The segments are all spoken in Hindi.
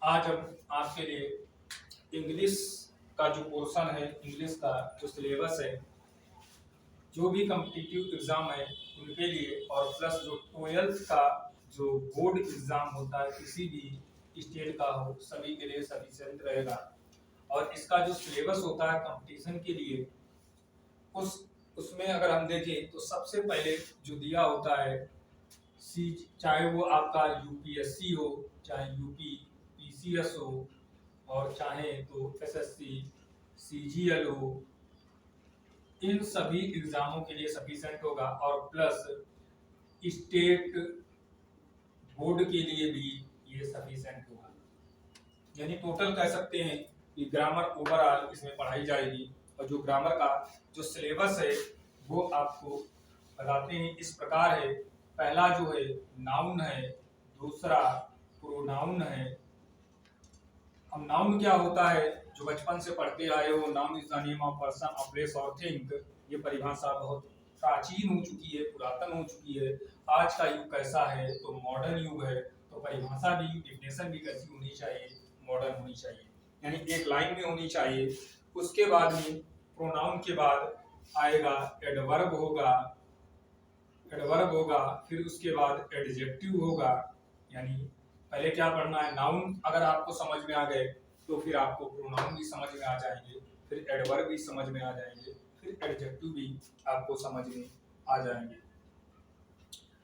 आज हम आपके लिए इंग्लिश का जो पोर्शन है, इंग्लिश का जो सिलेबस है, जो भी कॉम्पिटिटिव एग्जाम है उनके लिए, और प्लस जो 12th का जो बोर्ड एग्जाम होता है किसी भी स्टेट का हो, सभी के लिए सफिशिएंट रहेगा। और इसका जो सिलेबस होता है कंपटीशन के लिए, उसमें अगर हम देखें तो सबसे पहले जो दिया होता है चाहे वो आपका यूपीएससी हो, चाहे यूपी पीसीएस हो, और चाहे तो एसएससी सीजीएल हो, इन सभी एग्जामों के लिए सफिशिएंट होगा। और प्लस स्टेट बोर्ड के लिए भी ये सफिशिएंट होगा। यानी टोटल कह सकते हैं कि ग्रामर ओवरऑल इसमें पढ़ाई जाएगी। और जो ग्रामर का जो सिलेबस है वो आपको बताते हैं इस प्रकार है। पहला जो है नाउन है, दूसरा प्रोनाउन है। अब नाउन क्या होता है, जो बचपन से पढ़ते आए हो, noun is the name of person of place और थिंग। ये परिभाषा बहुत प्राचीन हो चुकी है, पुरातन हो चुकी है। आज का युग कैसा है, तो मॉडर्न युग है, तो परिभाषा भी, डिफिनेशन भी कैसी होनी चाहिए, मॉडर्न होनी चाहिए, यानी एक लाइन में होनी चाहिए। उसके बाद में प्रोनाउन के बाद आएगा एडवर्ब होगा, फिर उसके बाद एडजेक्टिव होगा। यानी पहले क्या पढ़ना है, नाउन अगर आपको समझ में आ गए तो फिर आपको प्रोनाउन भी समझ में आ जाएंगे, फिर एडवर्ब भी समझ में आ जाएंगे, फिर एडजेक्टिव भी आपको समझ में आ जाएंगे।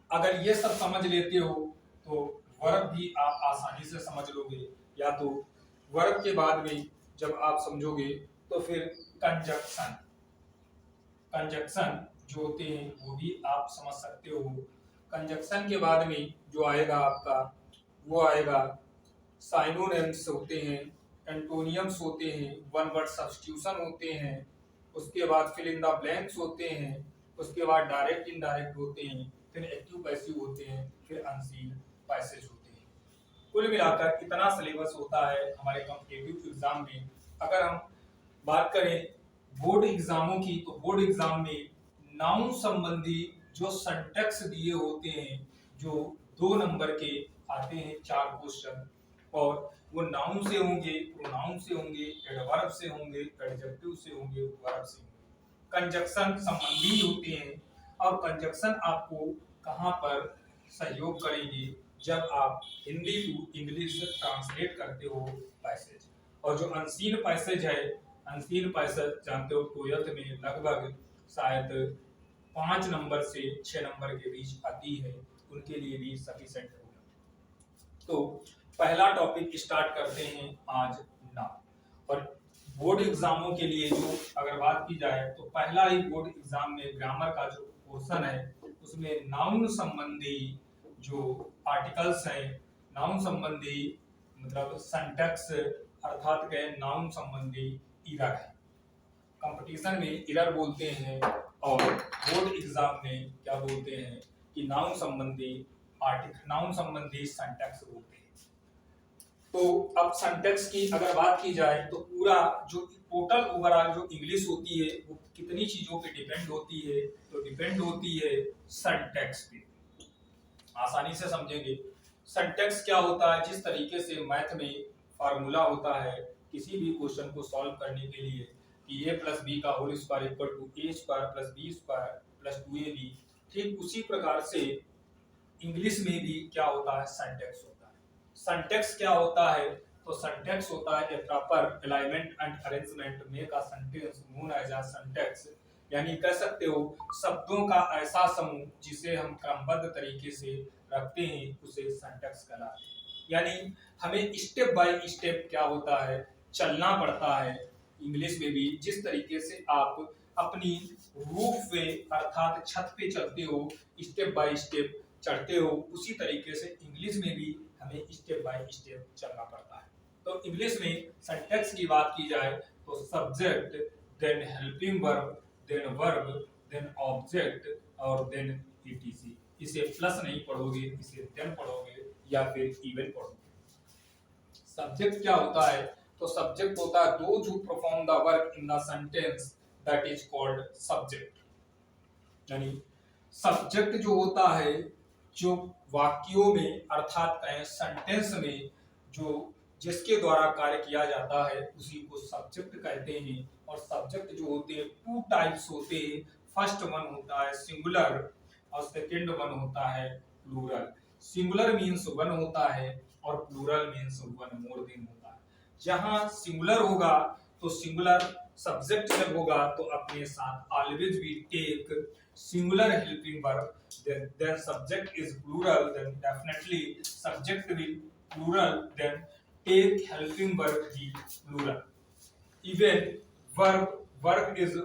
अगर ये सब समझ लेते हो तो वर्ब भी आप आसानी से समझ लोगे। या तो वर्ब के बाद में जब आप समझोगे तो फिर कंजक्शन जो होते हैं वो भी आप समझ सकते हो। कंजक्शन के बाद में जो आएगा आपका, वो आएगा साइनोनिम्स होते हैं, एंटोनियम्स होते हैं, वन वर्ड सब्स्टिट्यूशन होते हैं, उसके बाद फिल इन द ब्लैंक्स होते हैं, उसके बाद डायरेक्ट इनडायरेक्ट होते हैं, फिर एक्टिव पैसिव होते हैं, फिर अनसीन पैसेज होते हैं। कुल मिलाकर इतना सिलेबस होता है हमारे कॉम्पिटिटिव एग्जाम में। अगर हम बात करें बोर्ड एग्जामों की, तो बोर्ड एग्जाम में नाउन संबंधी जो सिंटैक्स दिए होते हैं, जो 2 नंबर के आते हैं 4 क्वेश्चन, और वो नाउन से होंगे, प्रोनाउन से होंगे, एडवर्ब से होंगे, एडजेक्टिव से होंगे, वर्ब से होंगे। कंजक्शन संबंधी होते हैं। और कंजक्शन आपको कहाँ पर सहयोग करेंगे, जब आप हिंदी टू इंग्लिश ट्रांसलेट करते हो पैसेज। और जो अनसीन पैसेज है, अनसीन पैसेज जानते हो 12th में लगभग शायद 5 नंबर से 6 नंबर के बीच आती है, उनके लिए भी सफिशिएंट होगा। तो पहला टॉपिक स्टार्ट करते हैं आज नाउन। और बोर्ड एग्जामों के लिए जो अगर बात की जाए तो पहला ही बोर्ड एग्जाम में ग्रामर का जो पोर्शन है उसमें नाउन संबंधी जो आर्टिकल्स हैं, नाउन संबंधी मतलब सिंटैक्स अर्थात के नाउन संबंधी इरर है। कंपटीशन में इरर बोलते हैं और बोर्ड एग्जाम में क्या बोलते हैं कि नाउन संबंधी आर्टिकल, नाउन संबंधी सिंटैक्स बोलते हैं। तो अब सिंटैक्स की अगर बात की जाए तो पूरा जो टोटल ओवरऑल जो इंग्लिश होती है वो कितनी चीजों पे डिपेंड होती है, तो डिपेंड होती है सिंटैक्स पे। आसानी से समझेंगे सिंटैक्स क्या होता है। जिस तरीके से मैथ में फार्मूला होता है किसी भी क्वेश्चन को सॉल्व करने के लिए कि a + b का whole square equal to a² + b² + 2ab, ठीक उसी प्रकार से इंग्लिश में भी क्या होता है, सिंटैक्स होता है। सिंटैक्स क्या होता है, तो सिंटैक्स होता है a proper alignment and arrangement make a sentence known as a syntax. यानी कह सकते हो शब्दों का ऐसा समूह जिसे हम क्रमबद्ध तरीके से रखते हैं उसे सिंटैक्स कहलाता है। यानी हमें स्टेप बाय स्टेप क्या होता है, चलना पड़ता है। इंग्लिश में भी जिस तरीके से आप अपनी रूफ पे अर्थात छत पे चलते हो, स्टेप बाय स्टेप चढ़ते हो, उसी तरीके से इंग्लिश में भी हमें स्टेप बाय स्टेप चलना पड़ता है। तो इंग्लिश में सिंटैक्स की बात की जाए तो subject, then helping verb, then verb, then object और देन ईटीसी। इसे प्लस नहीं पढ़ोगे, इसे देन पढ़ोगे या फिर इवन पढ़ोगे। सब्जेक्ट क्या होता है, तो सब्जेक्ट होता है दो जो perform the work in the sentence that is called subject. यानी सब्जेक्ट जो होता है जो वाक्यों में अर्थात कहें सेंटेंस में जो जिसके द्वारा कार्य किया जाता है उसी को सब्जेक्ट कहते हैं। और सब्जेक्ट जो होते हैं टू टाइप्स होते हैं। फर्स्ट वन होता है सिंगुलर और सेकंड वन होता है प्लूरल। सिंगुलर मीन्स वन होता है और plural means one more than होता है। जहां सिंगुलर होगा तो सिंगुलर सब्जेक्ट जब होगा तो अपने साथ always we take singular helping verb, then subject is plural, then definitely subject will plural, then take helping verb be plural. Even verb is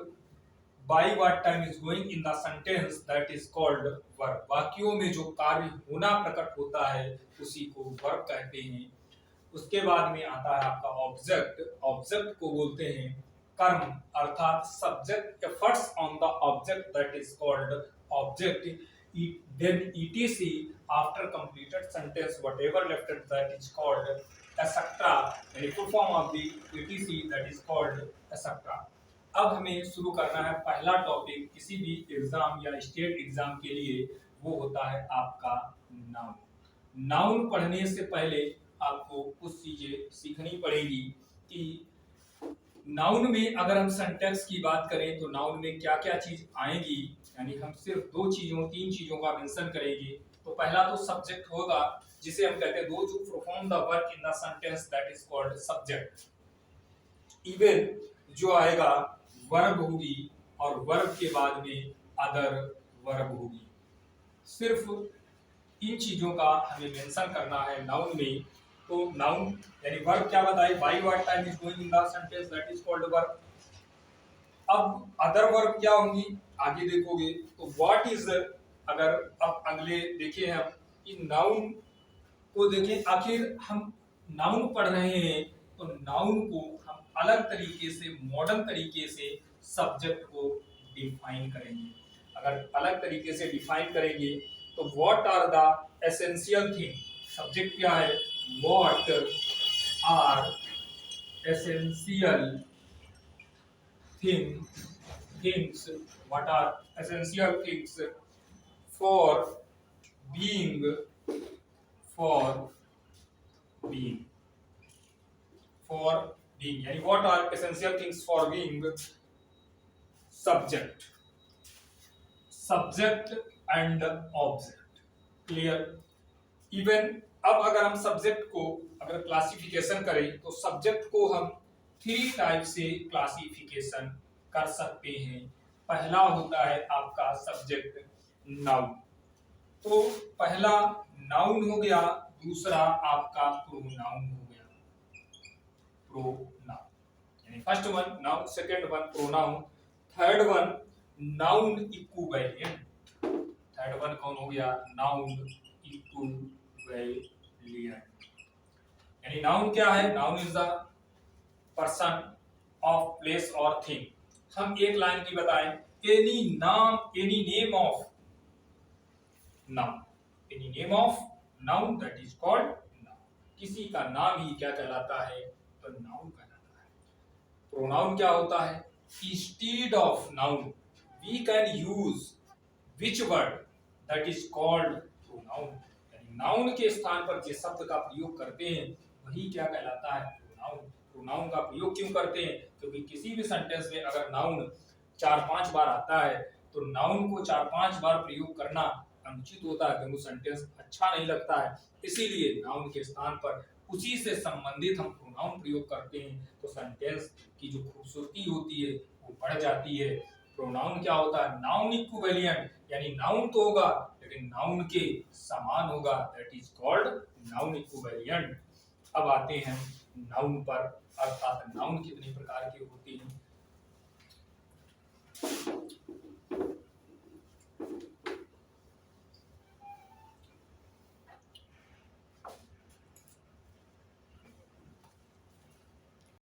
by what time is going in the sentence, that is called verb. वाक्यों में जो कार्य होना प्रकट होता है उसी को verb कहते हैं। उसके बाद में आता है आपका ऑब्जेक्ट। ऑब्जेक्ट को बोलते हैं कर्म, अर्थात subject efforts on the object, that is called object. Then etc after completed sentence whatever left that is called etcetera, यानी full form of the etc that is called etcetera. अब हमें शुरू करना है पहला टॉपिक किसी भी एग्जाम या स्टेट एग्जाम के लिए, वो होता है आपका नाउन। नाउन पढ़ने से पहले आपको कुछ चीजें सीखनी पड़ेगी कि नाउन में अगर हम सेंटेंस की बात करें तो नाउन में क्या क्या चीज आएगी, यानी हम सिर्फ तीन चीजों का मेंशन करेंगे। तो पहला तो सब्जेक्ट होगा जिसे हम कहते हैं those who perform the work in the sentence, that is called subject. Even जो आएगा वर्ब होगी और वर्ब के बाद में अदर वर्ब होगी। सिर्फ इन चीजों का हमें मेंशन करना है नाउन में। तो नाउन यानी वर्ब क्या बताए, by what time is going in the sentence, that is called verb. अब अदर वर्ब क्या होंगी आगे देखोगे। तो व्हाट इज, अगर अब अगले देखें हम कि नाउन को देखें, आखिर हम नाउन पढ़ रहे हैं तो नाउन को हम अलग तरीके से मॉडर्न तरीके से सब्जेक्ट को डिफाइन करेंगे। अगर अलग तरीके से डिफाइन करेंगे तो what are the essential thing, subject क्या है, what are essential things, what are essential things for being यानी what are essential things for being subject and object. Clear. Even अब अगर हम सब्जेक्ट को अगर क्लासिफिकेशन करें तो सब्जेक्ट को हम 3 टाइप से क्लासिफिकेशन कर सकते हैं। पहला होता है आपका सब्जेक्ट नाउन। तो पहला नाउन हो गया, दूसरा आपका प्रोनाउन हो गया। प्रोनाउन यानी first one noun, second one pronoun, third one noun equivalent. Third one कौन हो गया, नाउन इक्विवेलेंट। यानी नाउन क्या है, noun is the person of place और थिंग। हम एक लाइन की बताएं, any name of noun, any name of noun that is called noun. किसी का नाम ही क्या कहलाता है, तो नाउन कहलाता है। प्रोनाउन क्या होता है, instead of noun we can use which word, that is called pronoun. Noun के स्थान पर जिस शब्द का प्रयोग करते हैं वही क्या कहलाता है, प्रोनाउन। प्रोनाउन का प्रयोग क्यों करते हैं, क्योंकि किसी भी सेंटेंस में अगर नाउन 4-5 बार आता है तो नाउन को 4-5 बार प्रयोग करना अनुचित होता है, क्योंकि सेंटेंस अच्छा नहीं लगता है। इसीलिए नाउन के स्थान पर उसी से संबंधित हम प्रोनाउन प्रयोग करते हैं, तो सेंटेंस की जो खूबसूरती होती है वो बढ़ जाती है। प्रोनाउन क्या होता है, नाउन इक्विवेलेंट, यानी नाउन तो होगा लेकिन नाउन के समान होगा, that is called noun equivalent. अब आते हैं नाउन पर, अर्थात नाउन कितने प्रकार के होते हैं।